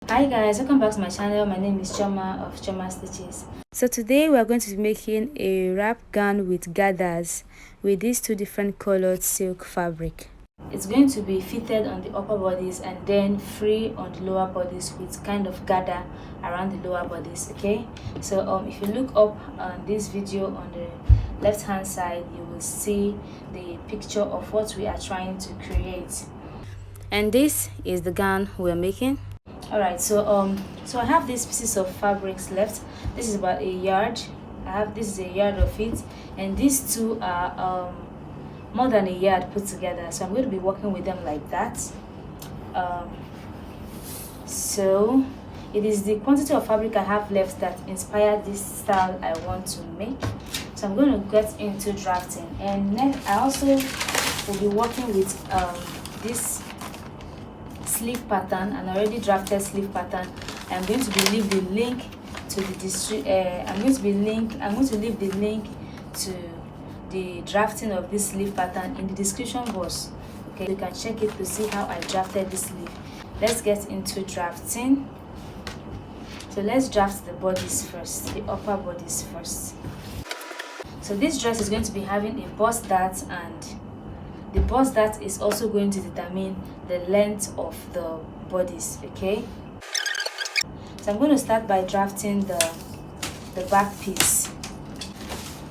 Hi guys, welcome back to my channel. My name is Choma of Choma Stitches. So today we are going to be making a wrap gown with gathers with these two different colored silk fabric. It's going to be fitted on the upper bodies and then free on the lower bodies with kind of gather around the lower bodies. Okay, so if you look up on this video on the left hand side, you will see the picture of what we are trying to create, and this is the gown we're making. All right, so I have these pieces of fabrics left. This is about a yard. This is a yard of it, and these two are more than a yard put together, so I'm going to be working with them like that. So it is the quantity of fabric I have left that inspired this style I want to make. So I'm going to get into drafting, and then I also will be working with this sleeve pattern, an already drafted sleeve pattern. I'm going to leave the link to the I'm going to leave the link to the drafting of this sleeve pattern in the description box. Okay, you can check it to see how I drafted this sleeve. Let's get into drafting. So let's draft the bodies first, the upper bodies first. So this dress is going to be having a bust dart, and the bust dart is also going to determine the length of the bodies. Okay, so I'm going to start by drafting the back piece.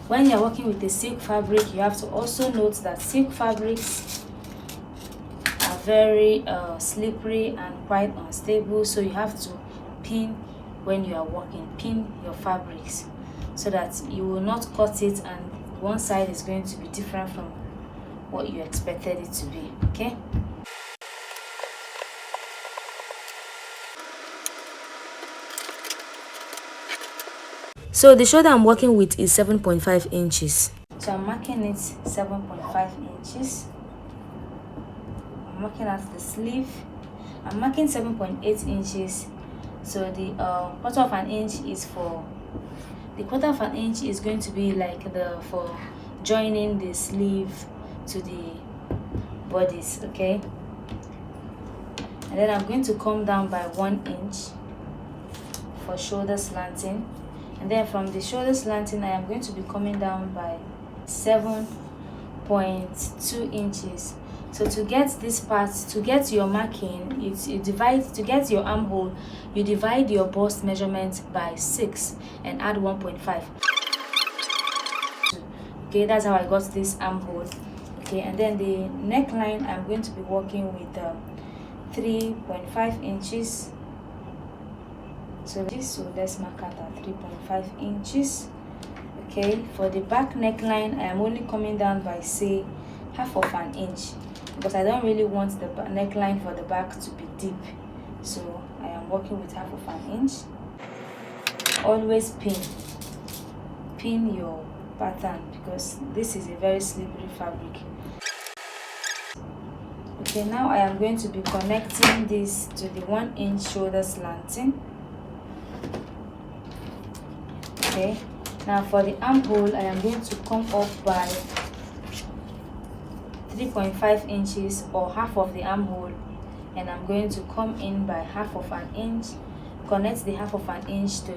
When you're working with the silk fabric, you have to also note that silk fabrics are very slippery and quite unstable, so you have to pin when you are working. Pin your fabrics so that you will not cut it and one side is going to be different from what you expected it to be. Okay, so the shoulder I'm working with is 7.5 inches, so I'm marking it 7.5 inches. I'm marking at the sleeve, I'm marking 7.8 inches. So the quarter of an inch is for the quarter of an inch is going to be like for joining the sleeve to the bodies. Okay, and then I'm going to come down by 1 inch for shoulder slanting, and then from the shoulder slanting I am going to be coming down by 7.2 inches. So to get this part, to get your marking, you divide, to get your armhole, you divide your bust measurement by 6 and add 1.5. Okay, that's how I got this armhole. Okay, and then the neckline I'm going to be working with 3.5 inches. So let's mark out at 3.5 inches. Okay, for the back neckline I am only coming down by, say, half of an inch, because I don't really want the neckline for the back to be deep, so I am working with half of an inch. Always pin your pattern because this is a very slippery fabric. Okay, now I am going to be connecting this to the 1 inch shoulder slanting. Okay, now for the armhole I am going to come up by 3.5 inches or half of the armhole, and I'm going to come in by half of an inch, connect the half of an inch to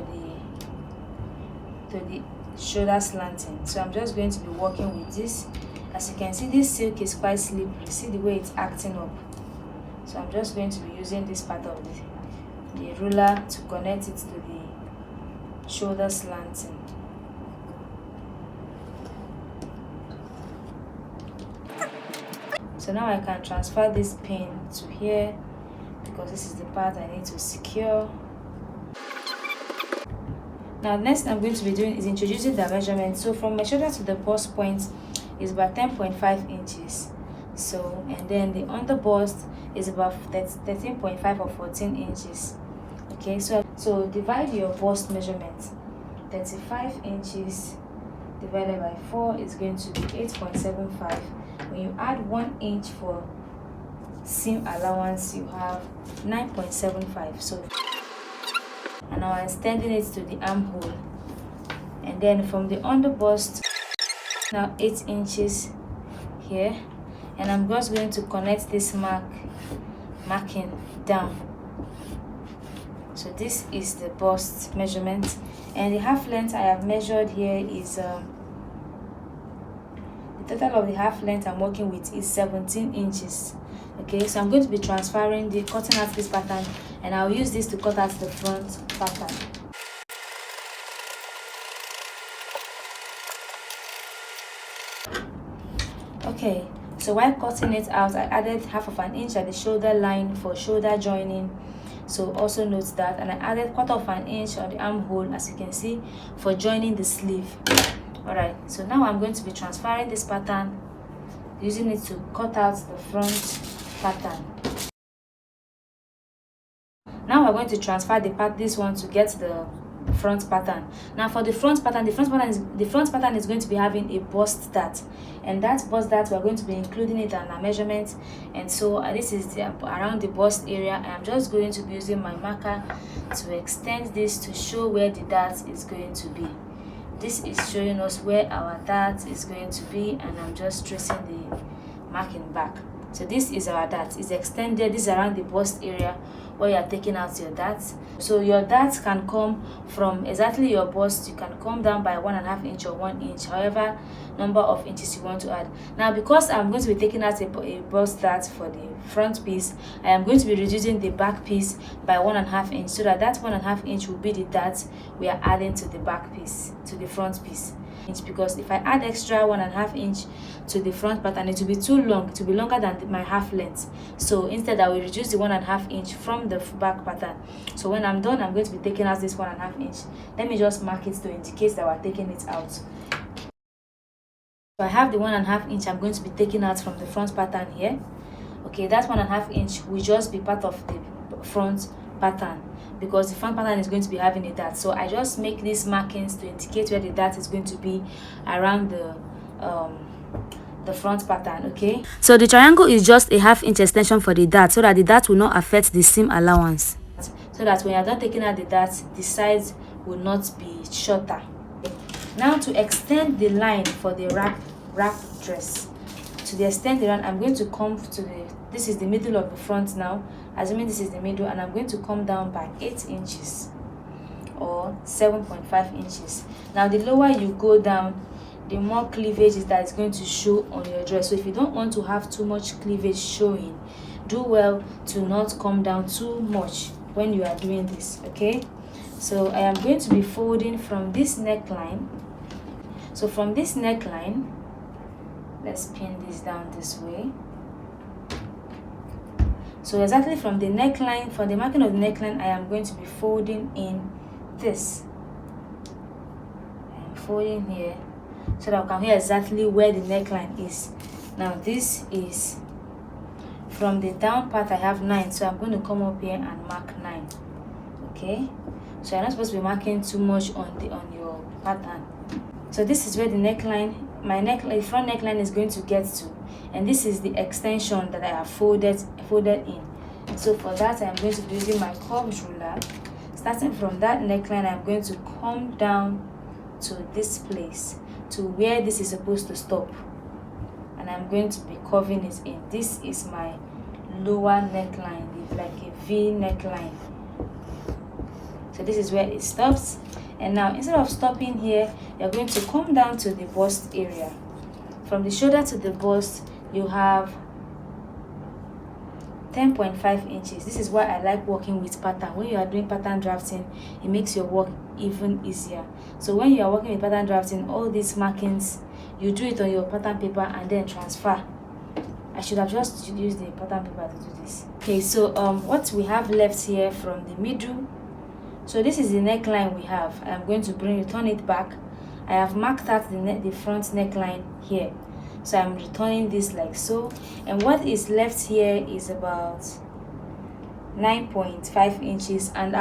the shoulder slanting. So I'm just going to be working with this. As you can see, this silk is quite slippery. See the way it's acting up, so I'm just going to be using this part of the ruler to connect it to the shoulder slanting. So now I can transfer this pin to here because this is the part I need to secure. Now next I'm going to be doing is introducing the measurement. So from my shoulder to the bust point is about 10.5 inches. So, and then the under bust is about 13.5 or 14 inches. Okay, so divide your bust measurement. 35 inches divided by 4 is going to be 8.75. When you add 1 inch for seam allowance, you have 9.75. So, and now I'm extending it to the armhole, and then from the under bust, now 8 inches here, and I'm just going to connect this marking down So this is the bust measurement, and the half length I have measured here is the total of the half length I'm working with is 17 inches. Okay, so I'm going to be cutting out this pattern, and I'll use this to cut out the front pattern. Okay, so while cutting it out, I added half of an inch at the shoulder line for shoulder joining, so also note that, and I added quarter of an inch on the armhole, as you can see, for joining the sleeve. All right, so now I'm going to be transferring this pattern, using it to cut out the front pattern. Now we're going to transfer this one to get the front pattern. Now for the front pattern, the front pattern is going to be having a bust dart, and that bust dart we're going to be including it on our measurement. And so this is around the bust area. I am just going to be using my marker to extend this to show where the dart is going to be. This is showing us where our dart is going to be, and I'm just tracing the marking back. So this is our dart. It's extended. This is around the bust area where you are taking out your dart. So your dart can come from exactly your bust. You can come down by 1.5 inch or 1 inch, however number of inches you want to add. Now, because I'm going to be taking out a bust dart for the front piece, I am going to be reducing the back piece by 1.5 inch, so that 1.5 inch will be the dart we are adding to the back piece, to the front piece. Because if I add extra 1.5 inch to the front pattern, it will be too long. It will be longer than my half length. So instead, I will reduce the 1.5 inch from the back pattern. So when I'm done, I'm going to be taking out this 1.5 inch. Let me just mark it to indicate that we're taking it out. So I have the 1.5 inch I'm going to be taking out from the front pattern here. Okay, that 1.5 inch will just be part of the front pattern, because the front pattern is going to be having a dart. So I just make these markings to indicate where the dart is going to be around the front pattern. Okay, so the triangle is just a 1/2 inch extension for the dart, so that the dart will not affect the seam allowance, so that when you're done taking out the dart, the sides will not be shorter. Now, to extend the line for the wrap dress, to the extent around, I'm going to come to this is the middle of the front now, assuming this is the middle, and I'm going to come down by 8 inches or 7.5 inches. Now, the lower you go down, the more cleavage that is going to show on your dress. So if you don't want to have too much cleavage showing, do well to not come down too much when you are doing this. Okay, so I am going to be folding from this neckline. So from this neckline, let's pin this down this way. So exactly from the neckline, from the marking of the neckline, I am going to be folding in this. I'm folding here so that I can hear exactly where the neckline is. Now this is from the down part. I have 9, so I'm going to come up here and mark 9. Okay, so you're not supposed to be marking too much on your pattern. So this is where the neckline, the front neckline is going to get to, and this is the extension that I have folded in. So for that, I'm going to be using my curved ruler. Starting from that neckline, I'm going to come down to this place, to where this is supposed to stop, and I'm going to be curving it in. This is my lower neckline, like a V neckline. So this is where it stops. And now, instead of stopping here, you're going to come down to the bust area. From the shoulder to the bust, you have 10.5 inches. This is why I like working with pattern. When you are doing pattern drafting, it makes your work even easier. So when you are working with pattern drafting, all these markings, you do it on your pattern paper and then transfer. I should have just used the pattern paper to do this. Okay, so what we have left here from the middle, so this is the neckline we have. I'm going to return it back. I have marked out the front neckline here, so I'm returning this like so, and what is left here is about 9.5 inches, and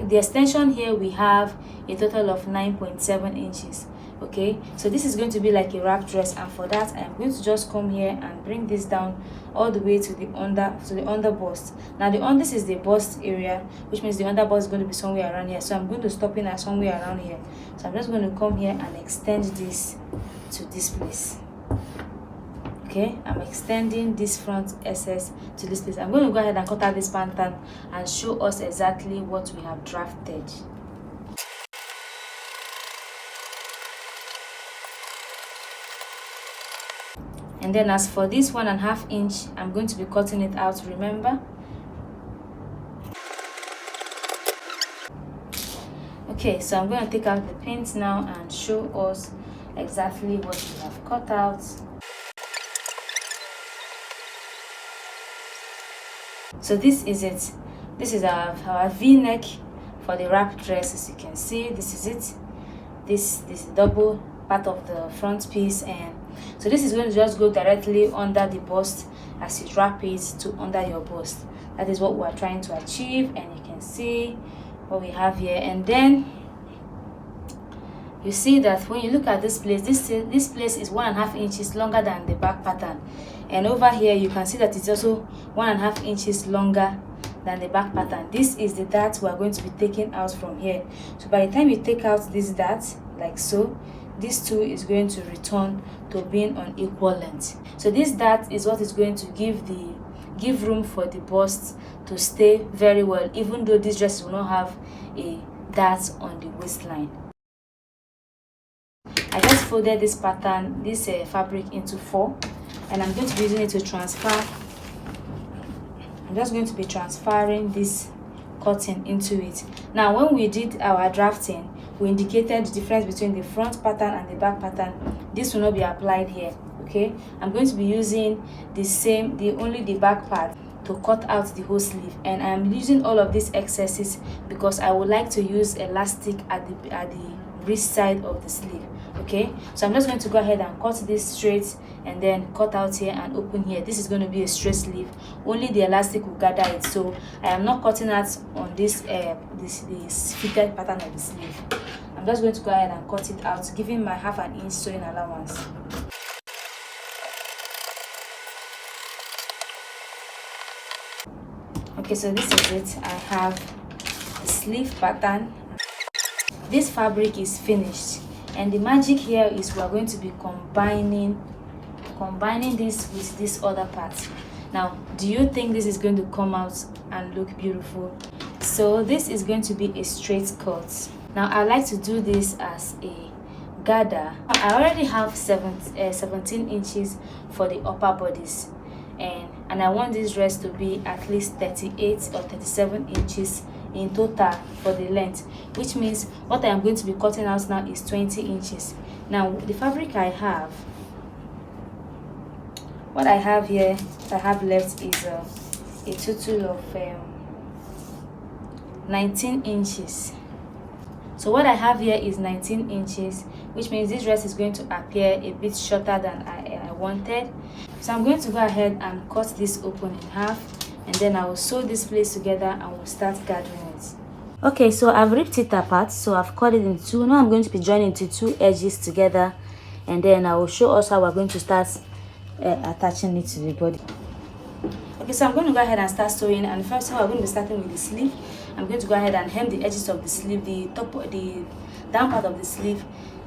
the extension here we have a total of 9.7 inches. Okay, so this is going to be like a wrap dress, and for that I'm going to just come here and bring this down all the way to the under bust. Now this is the bust area, which means the under bust is going to be somewhere around here, so I'm going to stop in at somewhere around here. So I'm just going to come here and extend this to this place. Okay, I'm extending this front SS to this place. I'm going to go ahead and cut out this pattern and show us exactly what we have drafted. And then as for this 1.5 inch, I'm going to be cutting it out, remember. Okay, so I'm going to take out the pins now and show us exactly what we have cut out. So this is it. This is our v-neck for the wrap dress. As you can see, this is it. This double part of the front piece, and so this is going to just go directly under the bust as you wrap it to under your bust. That is what we are trying to achieve, and you can see what we have here. And then you see that when you look at this place, this place is 1.5 inches longer than the back pattern, and over here you can see that it's also 1.5 inches longer than the back pattern. This is the dart we are going to be taking out from here. So by the time you take out this dart like so, this too is going to return to being on equal length. So this dart is what is going to give room for the bust to stay very well, even though this dress will not have a dart on the waistline. I just folded this pattern, this fabric into 4, and I'm going to be using it to transfer. I'm just going to be transferring this cotton into it. Now when we did our drafting, we indicated the difference between the front pattern and the back pattern. This will not be applied here. Okay, I'm going to be using only the back part to cut out the whole sleeve, and I'm using all of these excesses because I would like to use elastic at the wrist side of the sleeve. Okay, so I'm just going to go ahead and cut this straight and then cut out here and open here. This is going to be a straight sleeve, only the elastic will gather it, so I am not cutting out on this fitted pattern of the sleeve. I'm just going to go ahead and cut it out, giving my 1/2 inch sewing allowance. Okay, so this is it. I have the sleeve pattern. This fabric is finished, and the magic here is we are going to be combining this with this other part. Now, do you think this is going to come out and look beautiful? So this is going to be a straight cut. Now I like to do this as a gather. I already have 17 inches for the upper bodies, and I want this dress to be at least 38 or 37 inches in total for the length, which means what I am going to be cutting out now is 20 inches. Now the fabric I have, what I have here, I have left is a total of 19 inches. So what I have here is 19 inches, which means this dress is going to appear a bit shorter than I wanted. So I'm going to go ahead and cut this open in half, and then I will sew this place together and we'll start gathering it. Okay, so I've ripped it apart, so I've cut it in two. Now I'm going to be joining the two edges together, and then I will show us how we're going to start attaching it to the body. Okay, so I'm going to go ahead and start sewing, and first of all, I'm going to be starting with the sleeve. I'm going to go ahead and hem the edges of the sleeve, the down part of the sleeve,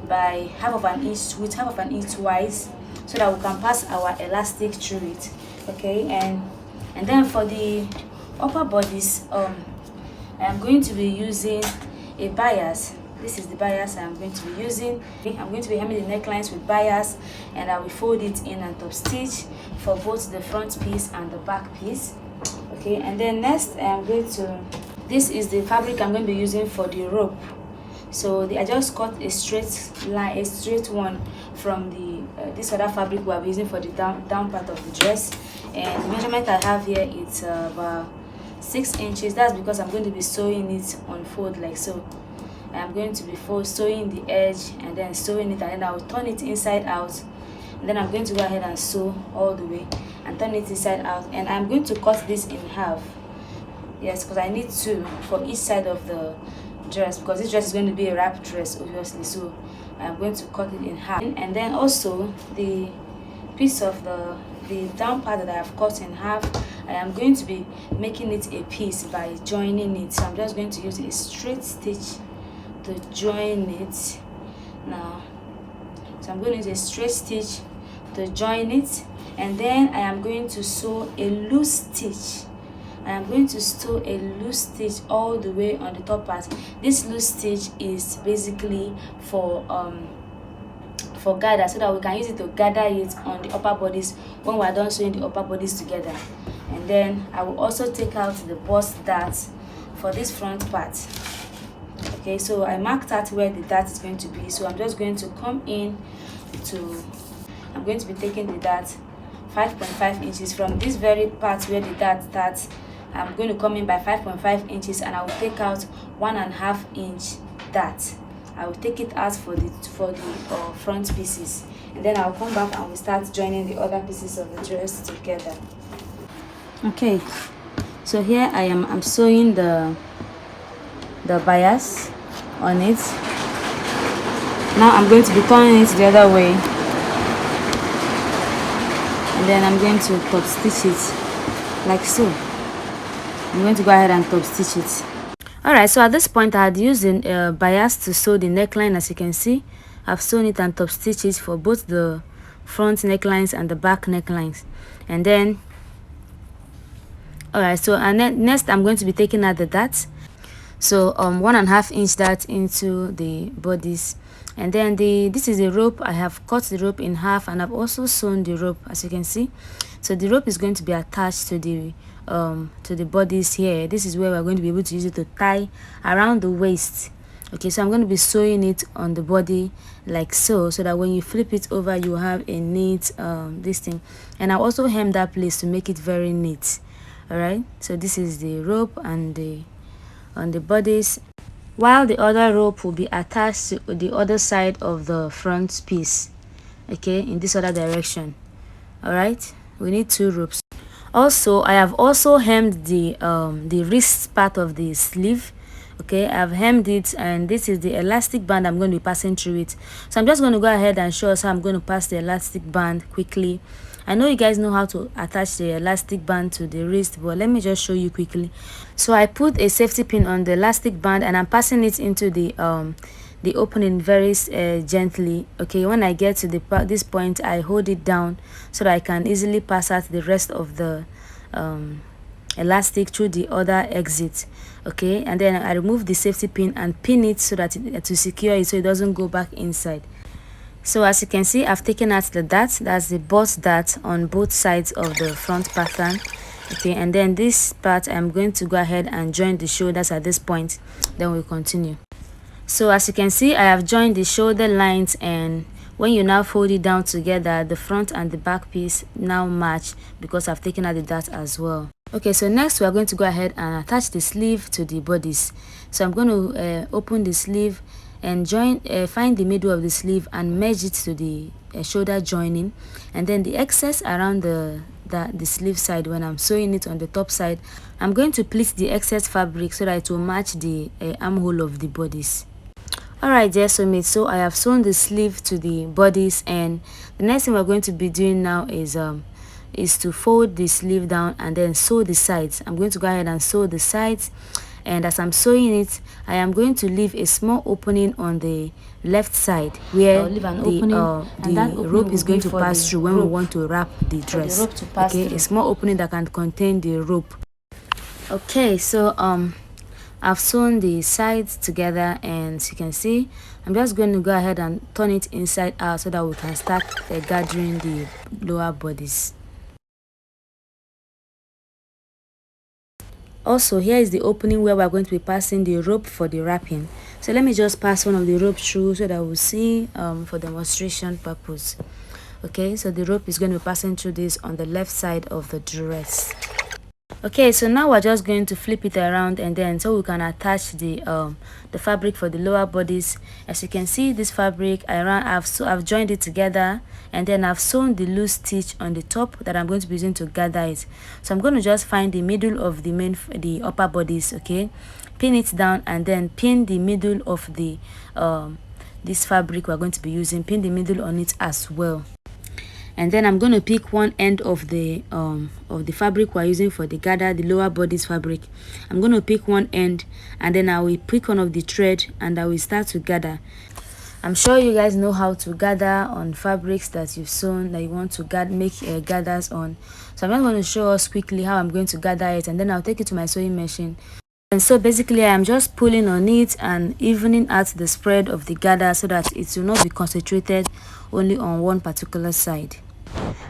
by 1/2 inch width, 1/2 inch twice, so that we can pass our elastic through it. Okay, and then for the upper bodies, I am going to be using a bias. This is the bias I'm going to be using. I'm going to be hemming the necklines with bias, and I will fold it in and top stitch for both the front piece and the back piece. Okay, and then next I'm going to, this is the fabric I'm going to be using for the rope. So I just cut a straight line, a straight one from the this other fabric we are using for the down part of the dress, and the measurement I have here is about 6 inches. That's because I'm going to be sewing it on fold like so. I'm going to be sewing the edge and then sewing it, and then I will turn it inside out, and then I'm going to go ahead and sew all the way and turn it inside out, and I'm going to cut this in half. Yes, because I need 2 for each side of the dress, because this dress is going to be a wrap dress obviously, so I'm going to cut it in half. And then also the piece of the down part that I have cut in half, I am going to be making it a piece by joining it. So I'm just going to use a straight stitch to join it now. So I'm going to use a straight stitch to join it, and then I am going to sew a loose stitch. I am going to sew a loose stitch all the way on the top part. This loose stitch is basically for gather, so that we can use it to gather it on the upper bodies when we are done sewing the upper bodies together. And then I will also take out the bust dart for this front part. Okay, so I marked out where the dart is going to be, so I'm just going to come in to, I'm going to be taking the dart 5.5 inches from this very part where the dart starts. I'm going to come in by 5.5 inches, and I will take out 1.5 inch dart. I will take it out for the front pieces, and then I'll come back and we'll start joining the other pieces of the dress together. Okay, so here I'm sewing the bias on it. Now I'm going to be turning it the other way, and then I'm going to top stitch it like so. I'm going to go ahead and top stitch it. Alright, so at this point I had used the bias to sew the neckline. As you can see, I've sewn it and top stitched it for both the front necklines and the back necklines. And then alright, so next I'm going to be taking out the dart. So 1.5 inch dart into the bodies, and then this is a rope. I have cut the rope in half, and I've also sewn the rope, as you can see. So the rope is going to be attached to the bodies here. This is where we're going to be able to use it to tie around the waist. Okay, so I'm going to be sewing it on the body like so that when you flip it over, you have a neat this thing. And I'll also hem that place to make it very neat. All right, so this is the rope and on the bodies, while the other rope will be attached to the other side of the front piece. Okay, in this other direction. All right, we need 2 ropes. Also, I have also hemmed the wrist part of the sleeve. Okay, I've hemmed it, and this is the elastic band I'm going to be passing through it. So I'm just going to go ahead and show us how I'm going to pass the elastic band quickly. I know you guys know how to attach the elastic band to the wrist, but let me just show you quickly. So I put a safety pin on the elastic band, and I'm passing it into the opening very gently. Okay, when I get to this point, I hold it down so that I can easily pass out the rest of the elastic through the other exit. Okay, and then I remove the safety pin and pin it so that to secure it so it doesn't go back inside. So as you can see, I've taken out the dart. That's the bust dart on both sides of the front pattern. Okay, and then this part I'm going to go ahead and join the shoulders at this point, then we'll continue. So as you can see, I have joined the shoulder lines, and when you now fold it down together, the front and the back piece now match because I've taken out the dart as well. Okay, so next we are going to go ahead and attach the sleeve to the bodies. So I'm going to open the sleeve and find the middle of the sleeve and merge it to the shoulder joining, and then the excess around the sleeve side, when I'm sewing it on the top side, I'm going to pleat the excess fabric so that it will match the armhole of the bodies. Alright, dear soulmates, so I have sewn the sleeve to the bodies, and the next thing we're going to be doing now is to fold the sleeve down and then sew the sides. I'm going to go ahead and sew the sides, and as I'm sewing it, I am going to leave a small opening on the left side where the rope is going to pass through when we want to wrap the dress. Okay, a small opening that can contain the rope. Okay, so I've sewn the sides together, and as you can see, I'm just going to go ahead and turn it inside out so that we can start gathering the lower bodies. Also, here is the opening where we're going to be passing the rope for the wrapping. So let me just pass one of the rope through so that we'll see for demonstration purpose. Okay, so the rope is going to be passing through this on the left side of the dress. Okay, so now we're just going to flip it around, and then so we can attach the fabric for the lower bodies. As you can see, this fabric I've joined it together, and then I've sewn the loose stitch on the top that I'm going to be using to gather it. So I'm going to just find the middle of the upper bodies. Okay, pin it down, and then pin the middle of the this fabric we're going to be using, pin the middle on it as well. And then I'm going to pick one end of the fabric we're using for the gather, the lower bodies fabric. I'm going to pick one end, and then I will pick one of the thread, and I will start to gather. I'm sure you guys know how to gather on fabrics that you've sewn that you want to make gathers on. So I'm just going to show us quickly how I'm going to gather it, and then I'll take it to my sewing machine. And so basically I'm just pulling on it and evening out the spread of the gather so that it will not be concentrated only on one particular side.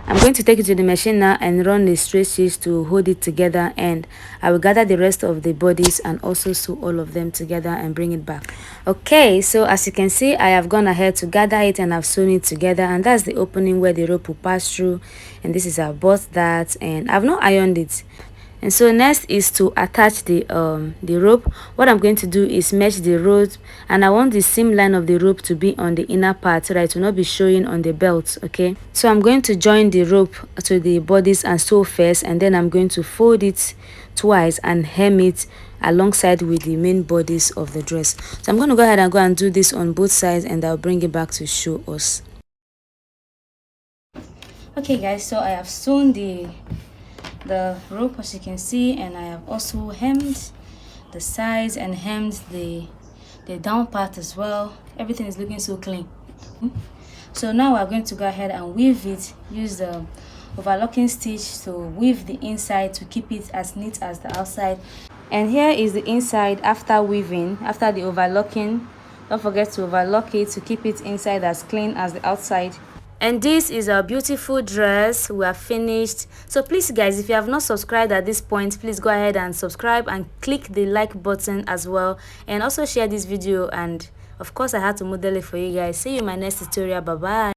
I'm going to take it to the machine now and run the straight stitch to hold it together, and I will gather the rest of the bodies and also sew all of them together and bring it back. Okay, so as you can see, I have gone ahead to gather it and I've sewn it together, and that's the opening where the rope will pass through, and this is about that, and I've not ironed it. And so next is to attach the rope. What I'm going to do is mesh the rope, and I want the seam line of the rope to be on the inner part so that it will not be showing on the belt. Okay, so I'm going to join the rope to the bodies and sew first, and then I'm going to fold it twice and hem it alongside with the main bodies of the dress. So I'm going to go ahead and do this on both sides, and I'll bring it back to show us. Okay guys, so I have sewn the rope as you can see, and I have also hemmed the sides and hemmed the down part as well. Everything is looking so clean. So now we're going to go ahead and weave it. Use the overlocking stitch to weave the inside to keep it as neat as the outside. And here is the inside after weaving, after the overlocking. Don't forget to overlock it to keep it inside as clean as the outside. And this is our beautiful dress. We are finished. So please guys, if you have not subscribed at this point, please go ahead and subscribe and click the like button as well, and also share this video. And of course I had to model it for you guys. See you in my next tutorial. Bye bye.